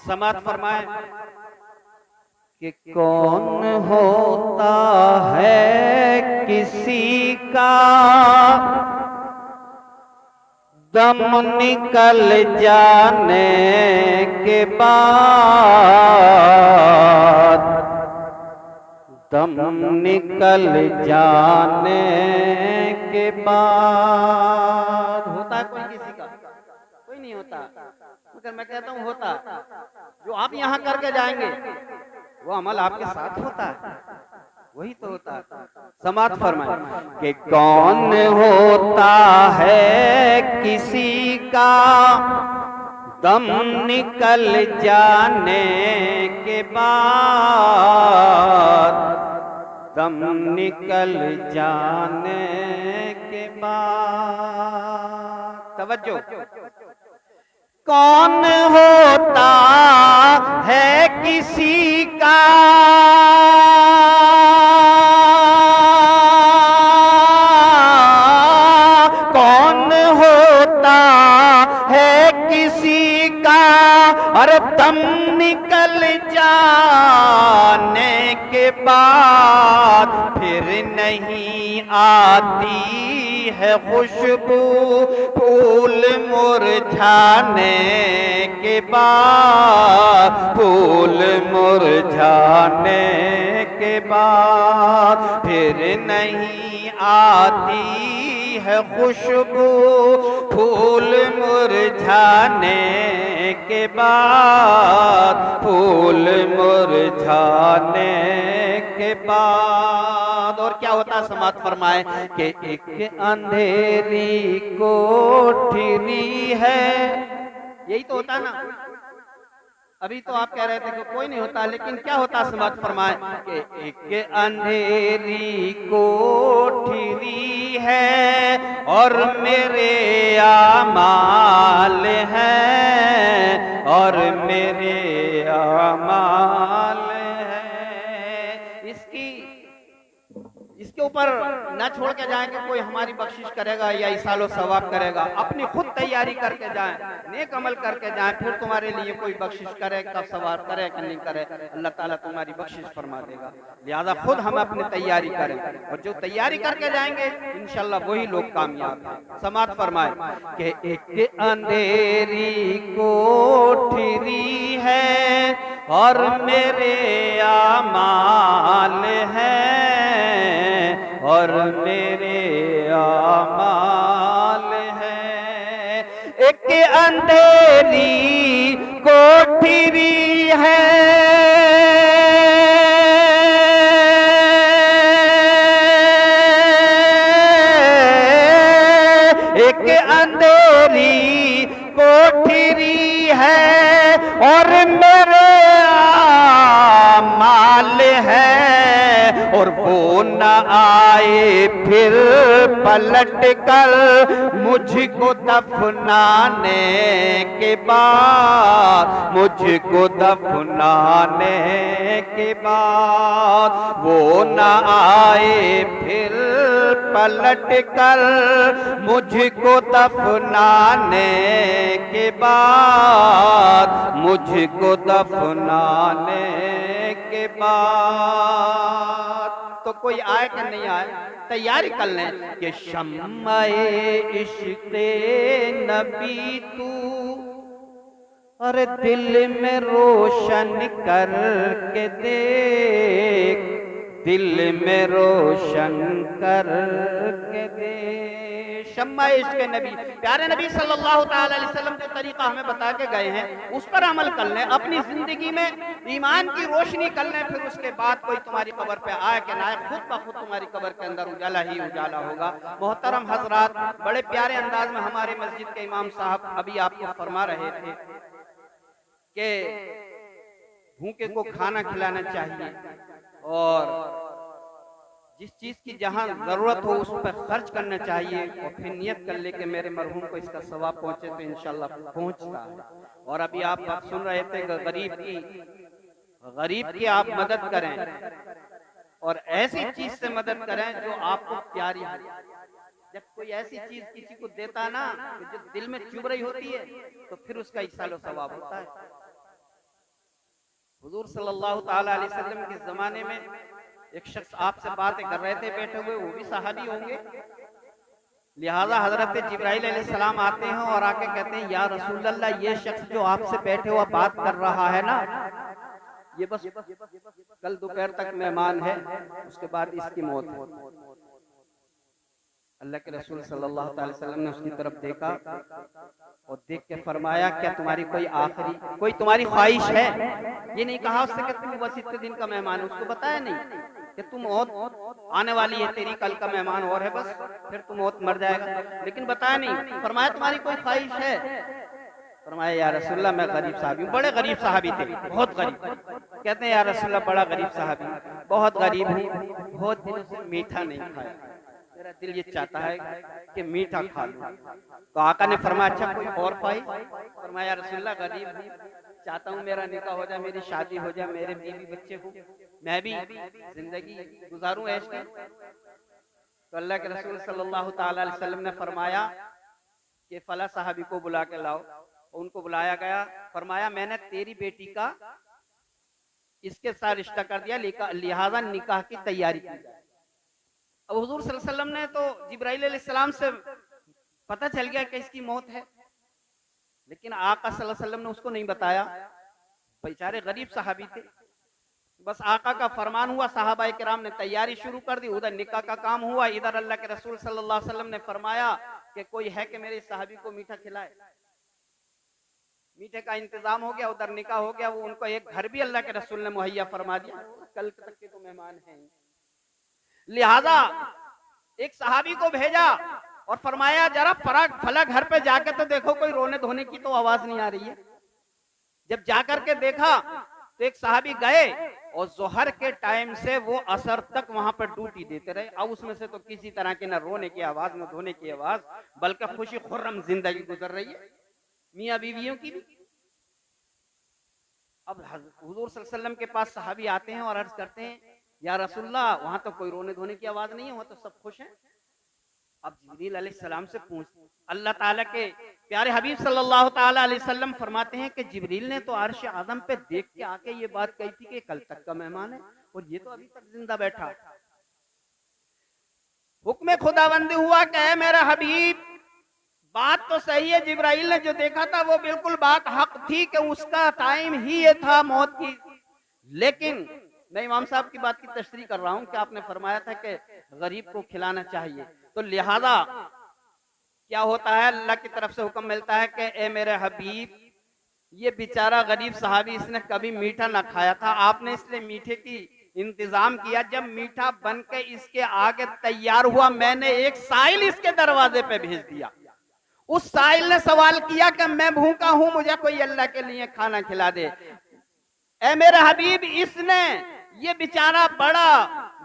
समात फरमाए कि कौन होता है किसी का दम निकल जाने के बाद, दम निकल जाने के बाद। होता है कोई किसी का? कोई नहीं होता, मगर मैं कहता हूँ होता। जो आप यहाँ करके जाएंगे वो अमल आपके साथ होता है, वही तो होता है। समात फरमाए कि कौन होता है किसी का दम निकल जाने के बाद, दम निकल जाने के बाद। तवज्जो, कौन होता है किसी का और दम निकल जाने के बाद फिर नहीं आती है खुशबू फूल मुरझाने के बाद, फूल मुरझाने के बाद फिर नहीं आती है खुशबू फूल मुरझाने के बाद, फूल मुरझाने के बाद। और क्या होता समात फरमाए कि एक अंधेरी कोठरी है। यही तो होता ना। अभी तो आप कह रहे थे कि कोई नहीं होता, लेकिन क्या होता समात फरमाए कि एक अंधेरी कोठरी है और मेरे आमाल हैं, और मेरे आमाल हैं। इसके ऊपर न छोड़ के जाएं कि कोई हमारी बख्शिश करेगा या इसालो सवाब करेगा। अपनी खुद तैयारी करके जाएं, नेक अमल करके जाएं, फिर तुम्हारे लिए कोई बख्शिश करे कब सवाब करे कि नहीं करे, अल्लाह ताला तुम्हारी बख्शिश फरमा देगा। लिहाजा खुद हम अपनी तैयारी करें, और जो तैयारी करके जाएंगे इंशाल्लाह वही लोग कामयाब हैं। समात फरमाए कि एक अंधेरी कोठरी है और मेरे आमाल हैं, और मेरे आमाल हैं। एक अंधेरी कोठरी है, एक अंधेरी कोठरी है और मेरे आमाल है, और वो न आए फिर पलट कर मुझको दफनाने के बाद, मुझको दफनाने के बाद। वो न आए फिर पलट कर मुझको दफनाने के बाद, मुझको दफनाने के बाद। तो कोई आए कि नहीं आए, तैयारी कर लें कि शम्माए इश्क़े नबी तू, अरे दिल में रोशन करके देख, दिल में रोशन करके दे। शम्मा इश्क़ नबी, प्यारे नबी सल्लल्लाहु ताला अलैहि वसल्लम जो तरीका हमें बता के गए हैं उस पर अमल कर लें, अपनी जिंदगी में ईमान की रोशनी कर लें। फिर उसके बाद कोई तुम्हारी कब्र पे आए कि ना आए, खुद ब खुद तुम्हारी कब्र के अंदर उजाला ही उजाला होगा। मोहतरम हजरात, बड़े प्यारे अंदाज में हमारे मस्जिद के इमाम साहब अभी आपको फरमा रहे थे कि भूखे को खाना खिलाना चाहिए, और जिस चीज की जहां जरूरत हो उस पर खर्च करना चाहिए, और फिर नियत कर ले कि मेरे मरहूम को इसका सवाब पहुंचे, तो इंशाल्लाह पहुंचता है। और अभी आप सुन रहे थे गरीब की आप मदद करें, और ऐसी चीज से मदद करें जो आपको प्यारी हो। जब कोई ऐसी चीज किसी को देता ना जो दिल में चुभ रही होती है, तो फिर उसका इसालो सवाब होता है। हुजूर सल्लल्लाहु ताला अलैहि वसल्लम के ज़माने में एक शख्स आपसे बातें कर रहे थे बैठे हुए, वो भी सहाबी होंगे। लिहाजा हजरत जिब्राइल अलैहिस्सलाम आते हैं और आके कहते हैं, या रसूल अल्लाह, ये शख्स जो आपसे बैठे हुआ बात कर रहा है ना, ये बस कल दोपहर तक मेहमान है, उसके बाद इसकी मौत है। अल्लाह के रसूल सल्लल्लाहु अलैहि वसल्लम ने उसकी तरफ देखा और देख के फरमाया, क्या तुम्हारी कोई तुम्हारी ख्वाहिश है? ये नहीं कहा उससे कि तुम बस इतने दिन का मेहमान है, उसको बताया नहीं कि तुम मौत आने वाली है, तेरी कल का मेहमान और है, बस फिर तुम मौत मर जाएगा, लेकिन बताया नहीं। फरमाया तुम्हारी कोई ख्वाहिश है? फरमाया, या रसूलल्लाह, मैं गरीब साहबी हूँ। बड़े गरीब साहबी थे, बहुत गरीब। कहते हैं, या रसूलल्लाह, बड़ा गरीब साहबी, बहुत गरीब हूँ, बहुत दिनों से मीठा नहीं खाया, मेरा दिल ये चाहता है कि मीठा खा लूं। तो आका ने फरमाया, अच्छा कोई और ख्वाहिश? फरमाया, रसूलल्लाह, गरीब हूँ, चाहता हूँ मेरा निकाह हो जाए, मेरी शादी हो जाए, मेरे बीवी बच्चे हो, मैं भी जिंदगी गुजारूं ऐश की। तो अल्लाह के रसूल सल्लल्लाहु ताला अलैहि वसल्लम ने फरमाया कि फला साहबी को बुला के लाओ। उनको बुलाया गया। फरमाया, मैंने तेरी बेटी का इसके साथ रिश्ता कर दिया, लिहाजा निकाह की तैयारी की जाए। अब हुजूर सल्लल्लाहु अलैहि वसल्लम ने तो जिब्राइल अलैहिस्सलाम से पता चल गया कि इसकी मौत है, लेकिन आका सल्लल्लाहु अलैहि वसल्लम ने उसको नहीं बताया। बेचारे गरीब सहाबी थे, बस आका का फरमान हुआ, सहाबाए किराम ने तैयारी शुरू कर दी, उधर निकाह का काम हुआ, इधर अल्लाह के रसूल सल्लल्लाहु अलैहि वसल्लम ने फरमाया कि कोई है कि मेरे सहाबी को मीठा खिलाए। मीठे का इंतजाम हो गया, उधर निकाह हो गया, वो उनको एक घर भी अल्लाह के रसूल ने मुहैया फरमा दिया, कल तक के तो मेहमान हैं। लिहाजा एक सहाबी को भेजा और फरमाया, जरा फला घर पे जाकर तो देखो, कोई रोने धोने की तो आवाज नहीं आ रही है। जब जाकर के देखा तो एक सहाबी गए और जोहर के टाइम से वो असर तक वहां पर ड्यूटी देते रहे। अब उसमें से तो किसी तरह की ना रोने की आवाज, ना धोने की आवाज, बल्कि खुशी खुर्रम जिंदगी गुजर रही है मियां बीवियों की भी। अब हुजूर सल्लल्लाहु अलैहि वसल्लम के पास सहाबी आते हैं और अर्ज करते हैं, या रसूलल्लाह, वहां तो कोई रोने धोने की आवाज नहीं है, वहां तो सब खुश हैं। अब जिब्रील अलैहिस्सलाम से पूछ, अल्लाह ताला के प्यारे हबीब सल्लल्लाहु ताला अलैहि वसल्लम फरमाते हैं कि जिब्रील ने तो अर्श आदम पे देख के आके ये बात कही थी कि कल तक का मेहमान है और ये तो अभी तक जिंदा बैठा। हुक्म खुदाबंदी हुआ कि मेरा हबीब, बात तो सही है, जिब्राइल ने जो देखा था वो बिल्कुल बात हक थी कि उसका टाइम ही ये था मौत की, लेकिन मैं इमाम साहब की बात की तशरीह कर रहा हूं कि आपने फरमाया था कि गरीब को खिलाना चाहिए, तो लिहाजा क्या होता है, अल्लाह की तरफ से हुक्म मिलता है कि ए मेरे हबीब, ये बेचारा गरीब सहाबी, इसने कभी मीठा ना खाया था, आपने इसलिए मीठे की इंतजाम किया। जब मीठा बन के इसके आगे तैयार हुआ, मैंने एक साइल इसके दरवाजे पे भेज दिया। उस साइल ने सवाल किया कि मैं भूखा हूं, मुझे कोई अल्लाह के लिए खाना खिला दे। ए मेरे हबीब, इसने ये बेचारा बड़ा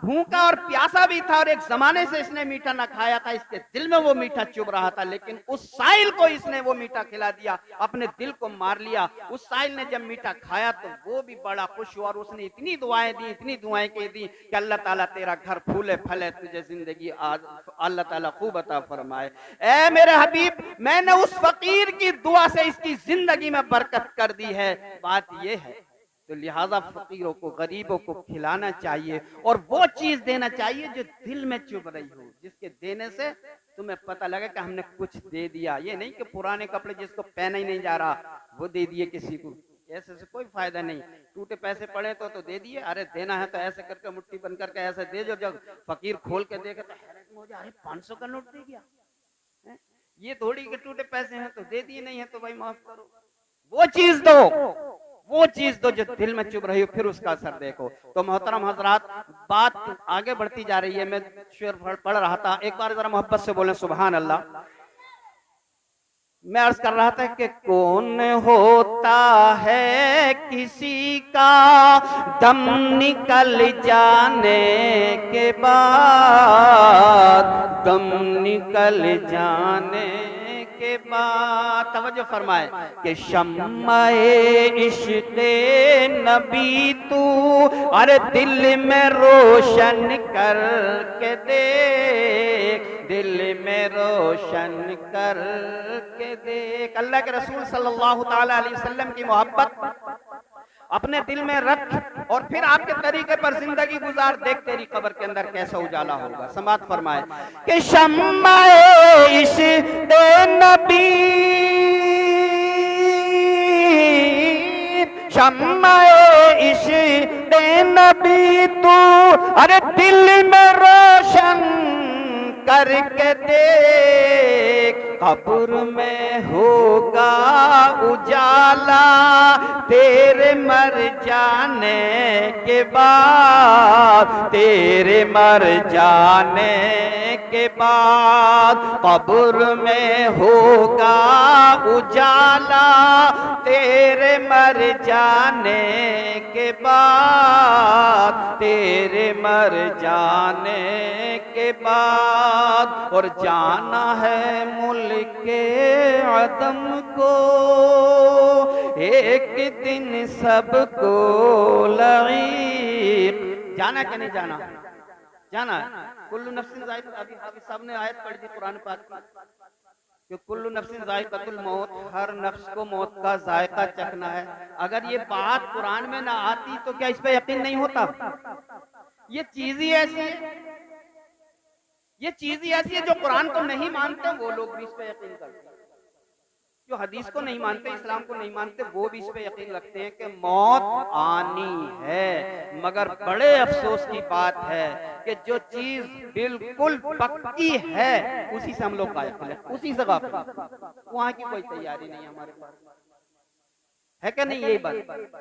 भूखा और प्यासा भी था और एक जमाने से इसने मीठा ना खाया था, इसके दिल में वो मीठा चुभ रहा था, लेकिन उस साइल को इसने वो मीठा खिला दिया, अपने दिल को मार लिया। उस साइल ने जब मीठा खाया तो वो भी बड़ा खुश हुआ और उसने इतनी दुआएं दी, इतनी दुआएं की दी कि अल्लाह ताला तेरा घर फूले फले, तुझे जिंदगी आज अल्लाह ताला खूब अता फरमाए। ए मेरे हबीब, मैंने उस फकीर की दुआ से इसकी जिंदगी में बरकत कर दी है। बात ये है, तो लिहाजा फकीरों को, गरीबों को खिलाना चाहिए और वो चीज देना चाहिए जो दिल में चुभ रही हो, जिसके देने से तुम्हें पता लगे कि हमने कुछ दे दिया। ये नहीं कि पुराने कपड़े जिसको पहना ही नहीं जा रहा वो दे दिए किसी को, ऐसे से कोई फायदा नहीं। टूटे पैसे पड़े तो दे दिए, अरे देना है तो ऐसे करके मुट्ठी बंद करके ऐसे दे जो, जब फकीर खोल के देखे तो हैरत में हो जाए, अरे 500 का नोट दे गया। ये थोड़ी के टूटे पैसे हैं तो दे दिए, नहीं है तो भाई माफ करो। वो चीज दो, वो चीज दो जो दिल में चुभ रही हो, फिर उसका असर देखो। तो मोहतरम हजरात, बात आगे बढ़ती जा रही है, मैं शेर पढ़ रहा था, एक बार जरा मोहब्बत से बोले सुभान अल्लाह। मैं अर्ज कर रहा था कि कौन होता है किसी का दम निकल जाने के बाद, दम निकल जाने के बाद, तवज्जो फरमाए कि शम्माए इश्क़े नबी तू, अरे दिल में रोशन कर के देख, दिल में रोशन कर के देख। अल्लाह के रसूल सल्लल्लाहु ताला अलैहि वसल्लम की मोहब्बत अपने दिल में रख और फिर आपके तरीके पर जिंदगी गुजार, देख तेरी कब्र के अंदर कैसा उजाला होगा। समात फरमाए कि शम्माए इश्क़ नबी, शम्माए इश्क़ नबी तू, अरे दिल में रोशन करके देख, कब्र में होगा उजाला तेरे मर जाने के बाद, तेरे मर जाने के बाद कब्र में होगा उजाला तेरे मर जाने के बाद, तेरे मर जाने के बाद। और जाना है मुल्के अदम को एक दिन सबको लईक। जाना क्या नहीं जाना? जाना है। कुल्लु नफ्सिन ज़ाइक़ा, अभी हाफिज़ साहब ने आयत पढ़ी थी कुरान पाक की कि कुल्लु नफ्सिन ज़ाइक़ातुल मौत, हर नफ्स को मौत का जायका चखना है। अगर ये बात कुरान में ना आती तो क्या इस पे यकीन नहीं होता? ये चीज ही ऐसी है, ये चीज ही ऐसी है जो कुरान को नहीं मानते वो लोग भी इस पे यकीन करते हैं, जो हदीस को नहीं मानते, इस्लाम को नहीं मानते, वो भी इस पे यकीन रखते हैं कि मौत आनी है। मगर बड़े अफसोस की बात है कि जो चीज बिल्कुल पक्की है उसी से हम लोग गाफिल हैं, उसी से गाफिल। वहां की कोई तैयारी नहीं हमारे पास, है क्या नहीं? यही बात,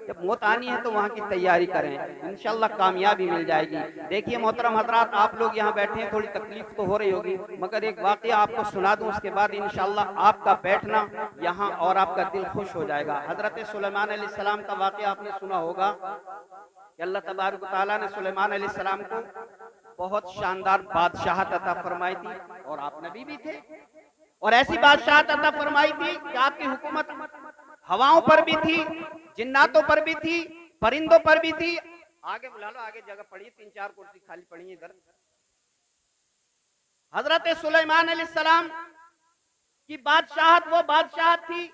जब मौत आनी है तो वहाँ की तैयारी करें, इंशाल्लाह कामयाबी मिल जाएगी। देखिए मोहतरम हजरात, आप लोग यहाँ बैठे हैं, थोड़ी तकलीफ तो हो रही होगी, मगर एक वाकया आपको सुना दूं, उसके बाद इंशाल्लाह आपका बैठना यहाँ और आपका दिल खुश हो जाएगा। हजरत सुलेमान अलैहिस्सलाम का वाकया आपने सुना होगा कि अल्लाह तबारक व तआला ने सुलेमान अलैहिस्सलाम को बहुत शानदार बादशाहत अता फरमाई थी, और आप नबी भी थे, और ऐसी बादशाहत अता फरमाई थी कि आपकी हुकूमत हवाओं पर भी थी, जिन्नातों पर भी थी, परिंदों पर भी थी। आगे बुला लो, आगे जगह पड़ी, 3-4 कुर्सी खाली पड़ी है इधर। हजरत सुलेमान अलैहिस्सलाम की बादशाहत वो बादशाहत थी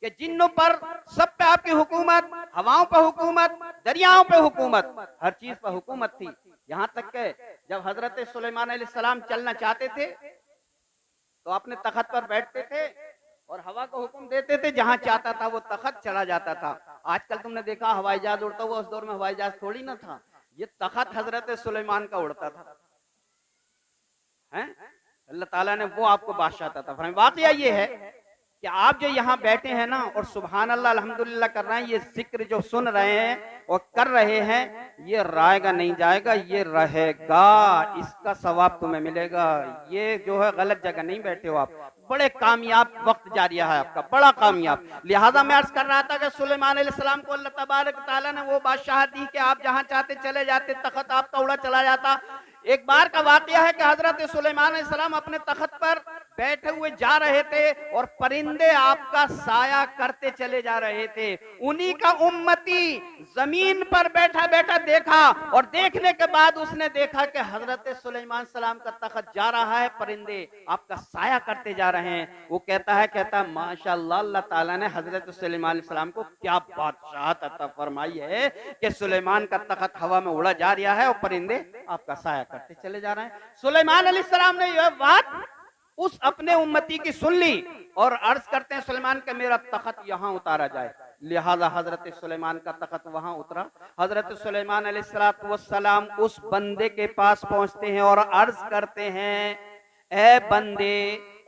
कि जिन्नों पर सब पे आपकी हुकूमत, हवाओं पर हुकूमत, दरियाओं पे हुकूमत, हर चीज पर हुकूमत थी। यहां तक के जब हजरत सुलेमान अलैहिस्सलाम चलना चाहते थे तो अपने तख्त पर बैठते थे और हवा को हुक्म देते थे, जहां चाहता था वो तख्त चला जाता था। आजकल तुमने देखा हवाई जहाज उड़ता हुआ, उस दौर में हवाई जहाज थोड़ी ना था, ये तख्त हजरत सुलेमान का उड़ता था, हैं? अल्लाह ताला ने वो आपको बादशाह था। वाकया ये है कि आप जो यहाँ बैठे हैं ना और सुभान अल्लाह अल्हम्दुलिल्लाह कर रहे हैं, ये जिक्र जो सुन रहे हैं और कर रहे हैं, ये रायगा नहीं जाएगा, ये रहेगा, इसका सवाब तुम्हें मिलेगा। ये जो है गलत जगह नहीं बैठे हो आप, बड़े कामयाब वक्त जारिया है आपका, बड़ा कामयाब। लिहाजा मैं अर्ज कर रहा था कि सुलेमान अलैहिस्सलाम को अल्लाह तबारक तआला ने वो बादशाह दी कि आप जहाँ चाहते चले जाते, तख्त आपका उड़ा चला जाता। एक बार का वाकया है कि हजरत सुलेमान अलैहिस्सलाम अपने तख्त पर बैठे हुए जा रहे थे और परिंदे आपका साया करते चले जा रहे थे। उन्हीं का उम्मती जमीन पर बैठा बैठा देखा, और देखने के बाद उसने देखा कि हजरत सुलेमान सलाम का तख्त जा रहा है, परिंदे आपका साया करते जा रहे हैं। वो कहता है माशाअल्लाह, अल्लाह ताला ने हजरत सुलेमान सलाम को क्या बादशाहत अता फरमाई है कि सुलेमान का तख्त हवा में उड़ा जा रहा है और परिंदे आपका साया करते चले जा रहे हैं। सुलेमान अलैहिस्सलाम ने यह बात उस अपने उम्मती की सुन ली और अर्ज करते हैं सुलेमान के मेरा तख्त यहाँ उतारा जाए। लिहाजा हजरत सुलेमान का तख्त वहां उतरा। हजरत सुलेमान अलैहिस्सलाम उस बंदे के पास पहुंचते हैं और अर्ज करते हैं, ए बंदे,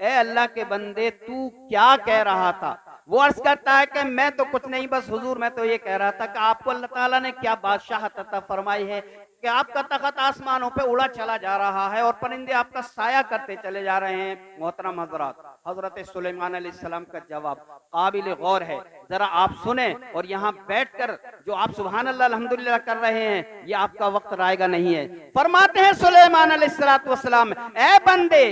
ए अल्लाह के बंदे, तू क्या कह रहा था? वो अर्ज करता है कि मैं तो कुछ नहीं, बस हुजूर मैं तो ये कह रहा था कि आपको अल्लाह ताला ने क्या बादशाहत अता फरमाई है कि आपका तख्त आसमानों पे उड़ा चला जा रहा है और परिंदे आपका साया करते चले जा रहे हैं। मोहतरम हजरात, हजरत सुलेमान अलैहिस्सलाम का जवाब काबिल गौर है, जरा आप सुने और यहाँ बैठकर जो आप सुभान अल्लाह अल्हम्दुलिल्लाह कर रहे हैं, ये आपका वक्त रायगा नहीं है। फरमाते हैं सुलेमान अलैहिस्सलाम, ए बंदे,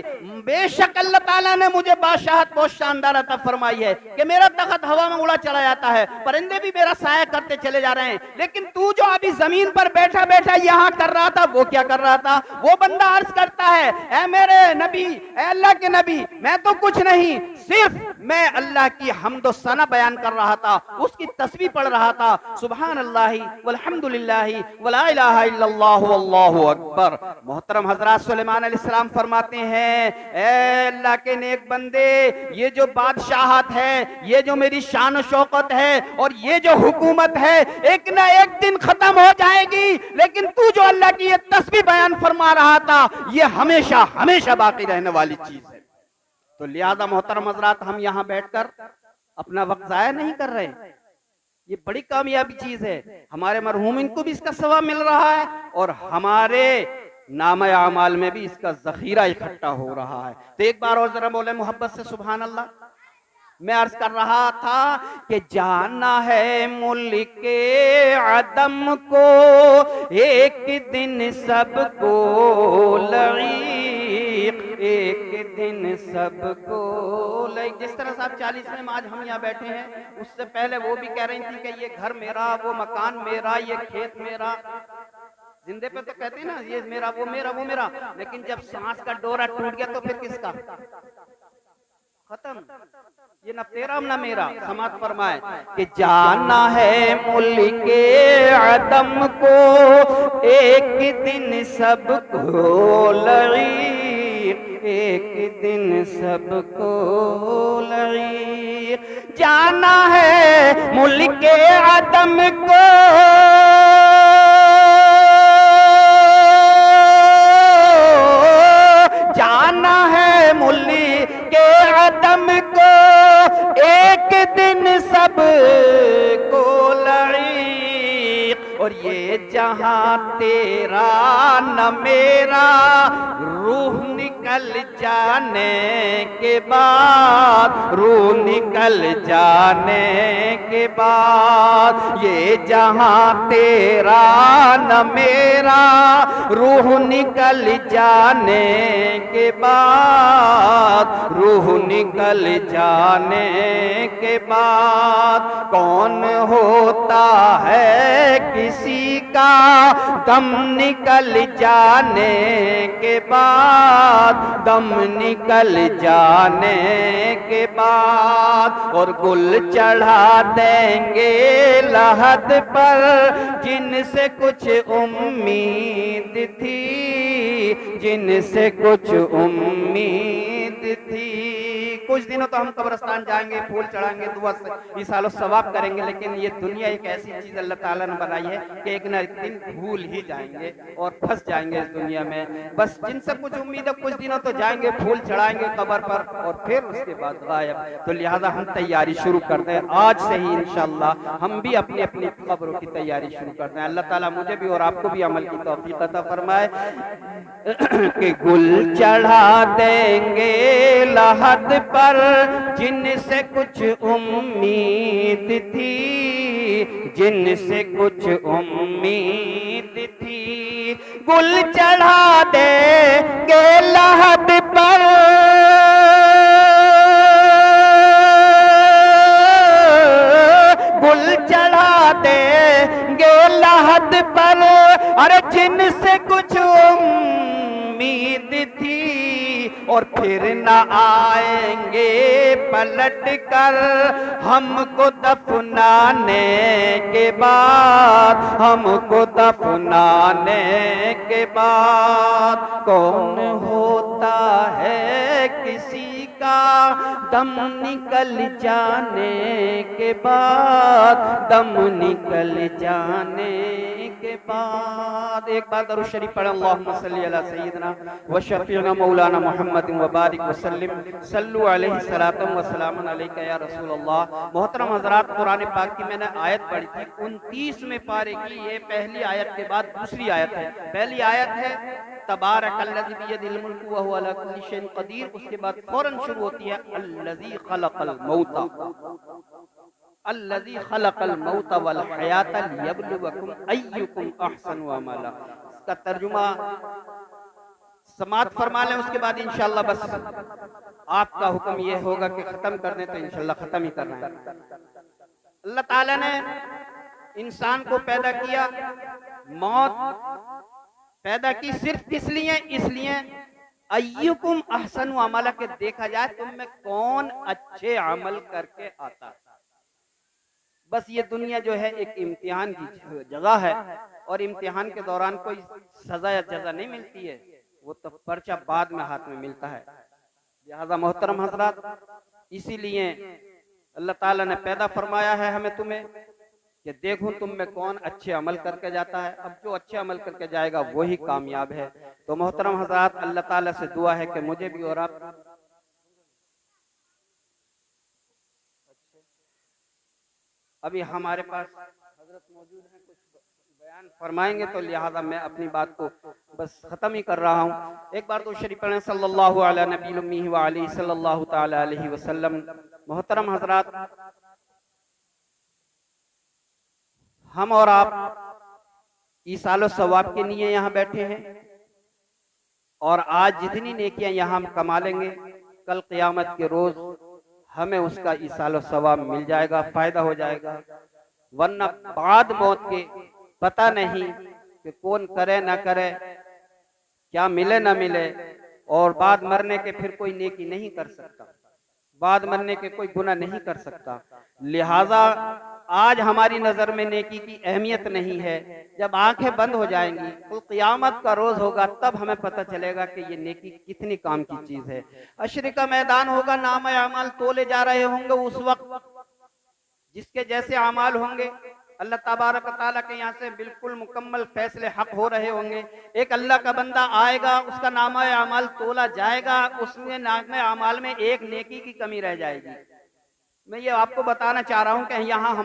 बेशक अल्लाह ताला ने मुझे बादशाहत बहुत शानदार अता फरमाई है कि मेरा तख्त हवा में उड़ा चला जाता है, परिंदे भी मेरा साया करते चले जा रहे हैं, लेकिन तू जो अभी जमीन पर बैठा बैठा यहाँ कर रहा था, वो क्या कर रहा था? वो बंदा अर्ज करता है, ए मेरे नबी, ए अल्लाह के नबी, मैं तो कुछ नहीं, सिर्फ मैं अल्लाह की हम हम्दो सना बयान कर रहा था, उसकी तस्बीह पढ़ रहा था, सुभान अल्लाह वल्हम्दुलिल्लाह वला इलाहा इल्लल्लाह वल्लाहु अकबर। मोहतरम हजरात, सुलेमान अलैहिस्सलाम फरमाते हैं, ए अल्लाह के नेक बंदे, ये जो बादशाहत है, ये जो मेरी शान शौकत है और ये जो हुकूमत है, एक ना एक दिन खत्म हो जाएगी, लेकिन तू जो अल्लाह की ये तस्बीह बयान फरमा रहा था, ये हमेशा हमेशा बाकी रहने वाली चीज है। तो लिहाजा मोहतरम हजरात, हम यहां बैठकर अपना वक्त जाया नहीं कर रहे, ये बड़ी कामयाबी चीज है। हमारे मरहूमिन को भी इसका सवाब मिल रहा है और हमारे नाम आमाल में भी इसका जखीरा इकट्ठा हो रहा है। तो एक बार और जरा बोले मोहब्बत से सुभान अल्लाह। मैं अर्ज कर रहा था कि जाना है मुल्के अदम को एक दिन सबको लईक, एक दिन सबको लईक। जिस तरह से आप 40वें में आज हम यहाँ बैठे हैं, उससे पहले वो भी कह रही थी कि ये घर मेरा, वो मकान मेरा, ये खेत मेरा। जिंदे पे तो कहते हैं ना, ये मेरा, वो मेरा, वो मेरा, लेकिन जब सांस का डोरा टूट गया तो फिर किसका? खत्म। ये न तेरा न मेरा। समाज फरमाए कि जाना है मुल्के अदम को एक दिन सबको लईक, एक दिन सबको लईक। जाना है मुल्के अदम को के अदम को एक दिन सब को लईक। और ये जहां तेरा न मेरा, रूह निकल जाने के बाद, रूह निकल जाने के बाद, ये जहां तेरा न मेरा, रूह निकल जाने के बाद, रूह निकल जाने के बाद, कौन होता है किसी का दम निकल जाने के बाद, दम निकल जाने के बाद। और गुल चढ़ा देंगे लहद पर जिनसे कुछ उम्मीद थी, जिनसे कुछ उम्मीद थी। कुछ दिनों तो हम कब्रिस्तान जाएंगे, फूल चढ़ाएंगे, दुआ से इसालो सवाब करेंगे, लेकिन ये दुनिया एक ऐसी चीज अल्लाह ताला ने बनाई है कि एक ना एक दिन भूल ही जाएंगे और फंस जाएंगे इस दुनिया में। बस जिनसे कुछ उम्मीद है, कुछ दिनों तो जाएंगे, फूल चढ़ाएंगे कब्र पर और फिर उसके बाद गायब। तो लिहाजा हम तैयारी शुरू कर दें आज से ही, इंशाअल्लाह हम भी अपनी अपनी कब्रों की तैयारी शुरू कर दें। अल्लाह ताला मुझे भी और आपको भी अमल की तौफीक अता फरमाए कि गुल चढ़ा देंगे लहद पर जिनसे कुछ उम्मीद थी, जिनसे कुछ उम्मीद थी। गुल चढ़ा देंगे लहद पर, गुल चढ़ा देंगे लहद पर, अरे जिनसे कुछ उम्मीद थी। और फिर न आएंगे पलट कर हमको दफनाने के बाद, हमको दफनाने के बाद। कौन होता है किसी का दम निकल जाने के बाद, दम निकल जाने के बाद। एक बार दरूद शरीफ पढ़ें, अल्लाहुम्मा सल्ली अला सय्यिदना व शफीना मौलाना मुहम्मद व बारिक वसल्लिम सल्लु अलैहि सलातम व सलामुन अलैका या रसूल अल्लाह। मोहतरम हजरात, कुरान पाक की मैंने आयत पढ़ी थी 29वें पारे की, ये पहली आयत के बाद दूसरी आयत है। पहली आयत है तबारकल्लज़ी बियदिल मुल्कु व हुवा अला कुल्ली शैइन क़दीर, उसके बाद फौरन शुरू होती है अल्लज़ी खलक़ल मौता, अल्लज़ी खलक़ल मौता वल हयाता लियब्लुवकुम अय्युकुम अहसनु अमला। इसका तर्जुमा समात फरमा लें, उसके बाद इंशाअल्लाह बस आपका हुक्म यह होगा कि खत्म कर दें, तो इंशाअल्लाह खत्म ही करना है। अल्लाह ताला ने इंसान को पैदा किया, मौत पैदा की सिर्फ किस लिए? इसलिए अय्युकुम अहसनु अमला के देखा जाए तुम में कौन अच्छे अमल करके आता है। बस ये दुनिया जो है एक इम्तिहान की जगह है और इम्तिहान के दौरान कोई सजा या जजा नहीं मिलती है, वो तो पर्चा बाद में हाथ में मिलता है। लिहाजा मोहतरम हजरात, इसीलिए अल्लाह ताला ने पैदा फरमाया है हमें तुम्हें कि देखो तुम में कौन अच्छे अमल करके जाता है। अब जो अच्छे अमल करके जाएगा वही कामयाब है। तो मोहतरम हजरात, अल्लाह ताला से दुआ है कि मुझे भी और आप अभी हमारे पास हजरत मौजूद हैं, कुछ बयान फरमाएंगे, तो लिहाजा मैं अपनी बात को बस खत्म ही कर रहा हूँ। एक बार तो शरीफ पढ़ें सल्लल्लाहु अलैहि नबी उम्मी व अलैहि सल्लल्लाहु तआला अलैहि वसल्लम। मोहतरम हजरात, हम और आप ईसालो सवाब के लिए यहाँ बैठे हैं और आज जितनी नेकियां यहाँ हम कमा लेंगे, कल क़यामत के रोज हमें उसका ईसालो सवाब मिल जाएगा, फायदा हो जाएगा। वरना बाद मौत के पता नहीं कि कौन करे ना करे, क्या मिले ना मिले, और बाद मरने के फिर कोई नेकी नहीं कर सकता, बाद मरने के कोई गुनाह नहीं कर सकता। लिहाजा आज हमारी नजर में नेकी की अहमियत नहीं है। जब आंखें बंद हो जाएंगी तो क़यामत का रोज होगा, तब हमें पता चलेगा कि ये नेकी कितनी काम की चीज है। हश्र का मैदान होगा, नाम अमाल तोले जा रहे होंगे। उस वक्त जिसके जैसे अमाल होंगे अल्लाह तबारक ताला के यहाँ से बिल्कुल मुकम्मल फैसले हक हो रहे होंगे। एक अल्लाह का बंदा आएगा, उसका नामा अमाल तोला जाएगा, उसमें नामे अमाल में एक नेकी की कमी रह जाएगी। मैं ये आपको बताना चाह रहा हूँ कि यहाँ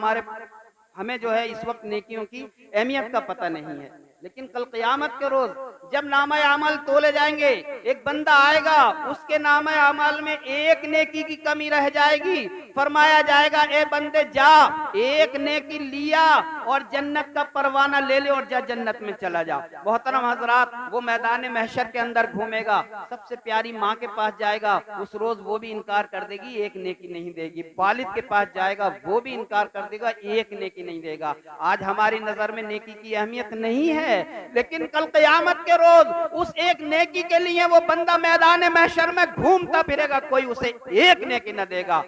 हमें जो है इस वक्त नेकियों की अहमियत का पता नहीं है, लेकिन कल क़यामत के रोज जब नामा अमाल तोले जाएंगे, एक बंदा आएगा, उसके नामा अमाल में एक नेकी की कमी रह जाएगी। फरमाया जाएगा, ए बंदे जा, एक नेकी लिया और जन्नत का परवाना ले ले और जा जन्नत में चला जा। मोहतरम हजरात, वो मैदान महशर के अंदर घूमेगा, सबसे प्यारी माँ के पास जाएगा, उस रोज वो भी इनकार कर देगी, एक नेकी नहीं देगी। वालिद के पास जाएगा, वो भी इनकार कर देगा, एक नेकी नहीं देगा। आज हमारी नजर में नेकी की अहमियत नहीं है, लेकिन कल क़यामत के रोज उस एक नेकी के लिए वो बंदा मैदान महशर में घूमता फिरेगा, कोई उसे एक नेकी न देगा।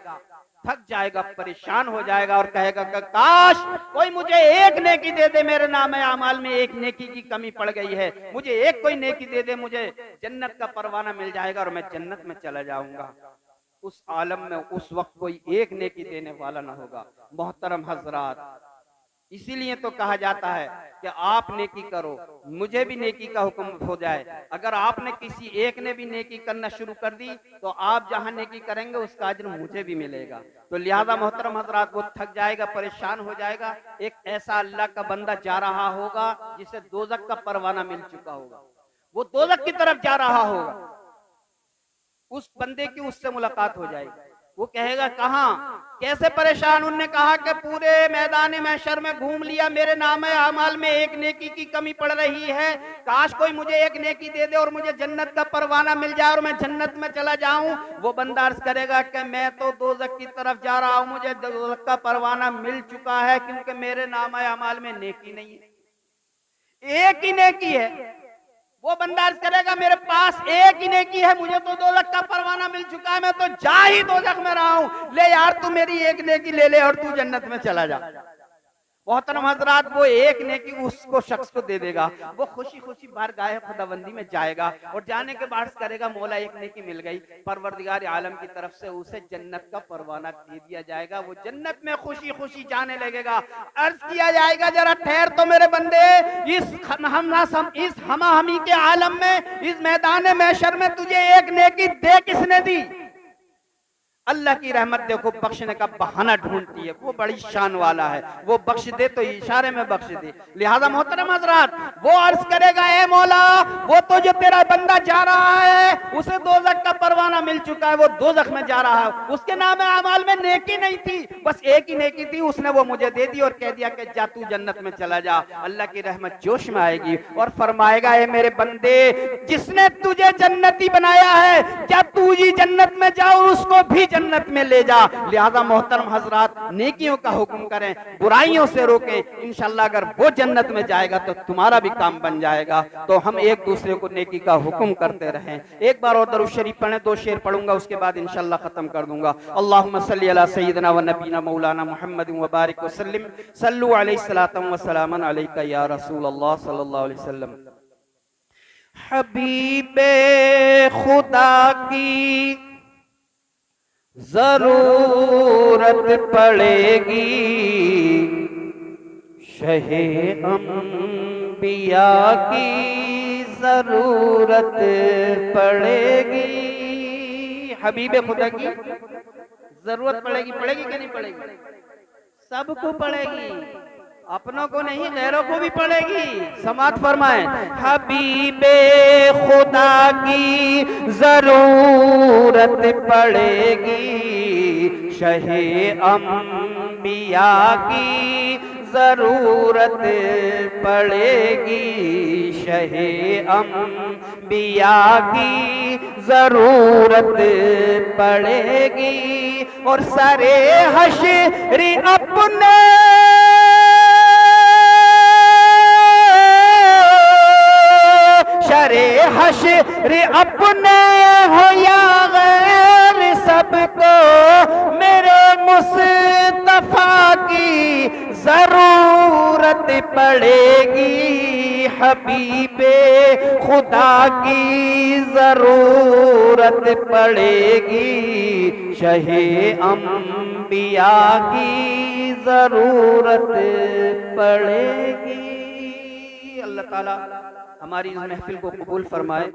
थक जाएगा, परेशान हो जाएगा और कहेगा कि काश कोई मुझे एक नेकी दे दे, मेरे नाम अमाल में एक नेकी की कमी पड़ गई है, मुझे एक कोई नेकी दे दे, मुझे जन्नत का परवाना मिल जाएगा और मैं जन्नत में चला जाऊंगा। उस आलम में उस वक्त कोई एक नेकी देने वाला ना होगा। मोहतरम हजरात, इसीलिए तो कहा जाता है कि आप नेकी करो, मुझे भी नेकी का हुक्म हो जाए। अगर आपने किसी एक ने भी नेकी करना शुरू कर दी तो आप जहां नेकी करेंगे उसका अज्र मुझे भी मिलेगा। तो लिहाजा मोहतरम हजरात, वो थक जाएगा, परेशान हो जाएगा। एक ऐसा अल्लाह का बंदा जा रहा होगा जिसे दोजख का परवाना मिल चुका होगा, वो दोजख की तरफ जा रहा होगा, उस बंदे की उससे मुलाकात हो जाएगी। वो कहेगा कहाँ, कैसे परेशान? उनने कहा कि पूरे मैदान महशर में घूम लिया, मेरे नाम अमाल में एक नेकी की कमी पड़ रही है, काश कोई मुझे एक नेकी दे दे और मुझे जन्नत का परवाना मिल जाए और मैं जन्नत में चला जाऊं। वो बंदा अर्ज करेगा कि मैं तो दोजख की तरफ जा रहा हूं, मुझे दोजख का परवाना मिल चुका है, क्योंकि मेरे नाम अमाल में नेकी नहीं है, एक ही नेकी है। वो बंदा अर्ज करेगा मेरे पास एक ही नेकी है, मुझे तो दोजख का परवाना मिल चुका है, मैं तो जा ही दोजख में रहा हूं, ले यार तू मेरी एक नेकी ले ले और तू जन्नत में चला जा। मोहतरम हजरात, वो एक नेकी उसको शख्स को दे देगा, वो खुशी खुशी बारगाह खुदाबंदी में जाएगा और जाने के बाद करेगा मौला एक नेकी मिल गई, परवरदिगार आलम की तरफ से उसे जन्नत का परवाना दे दिया जाएगा। वो जन्नत में खुशी खुशी जाने लगेगा। अर्ज किया जाएगा जरा ठहर तो मेरे बंदे, इस हमाहमी के आलम में, इस मैदान महशर में तुझे एक नेकी दे किसने दी? अल्लाह की रहमत देखो बख्शने का बहाना ढूंढती है, वो बड़ी शान वाला है, वो बख्श दे तो इशारे में बख्श दे। लिहाजा मोहतरम हजरात, वो अर्ज करेगा ए मौला, वो तो जो तेरा बंदा जा रहा है उसे दोजख का परवाना मिल चुका है, वो दोजख में जा रहा है, उसके नाम अमाल में नेकी नहीं थी, बस एक ही नेकी थी, उसने वो मुझे दे दी और कह दिया कि जा तू जन्नत में चला जा। अल्लाह की रहमत जोश में आएगी और फरमाएगा ए मेरे बंदे, जिसने तुझे जन्नती बनाया है, क्या तू ही जन्नत में जाओ उसको भी जन्नत में ले जा। लिहाजा मोहतरम हजरात, नेकियों का हुक्म करें, बुराइयों से रोकें। इंशाअल्लाह अगर वो जन्नत में जाएगा तो तुम्हारा भी काम बन जाएगा। तो हम एक दूसरे को नेकी का हुक्म करते रहें। एक बार और दरूद शरीफ पढ़ें, 2 शेर पढ़ूंगा, उसके बाद इंशाअल्लाह खत्म कर दूंगा। अल्लाहुम्मा सल्ली अला सय्यिदना व नबीना मौलाना मुहम्मद व बारिक वसल्लिम सल्लु अलैहि सलातम व सलामन अलैका या रसूल अल्लाह सल्लल्लाहु अलैहि वसल्लम। हबीबे खुदा की जरूरत पड़ेगी, शहे अंबिया की जरूरत पड़ेगी। हबीबे खुदा की जरूरत पड़ेगी, पड़ेगी कि नहीं पड़ेगी? सबको पड़ेगी, अपनों को नहीं गैरों को भी पड़ेगी। समात फरमाएं, हबीबे खुदा की जरूरत पड़ेगी, शहे अंबिया की जरूरत पड़ेगी, शहे अंबिया की जरूरत पड़ेगी। और सारे हश्र अपने शरे हश्र अपने हो या गैर, सबको मेरे मुस्तफा की जरूरत पड़ेगी। हबीबे खुदा की जरूरत पड़ेगी, शहे अंबिया की जरूरत पड़ेगी। अल्लाह ताला हमारी इस महफिल को कबूल फरमाए।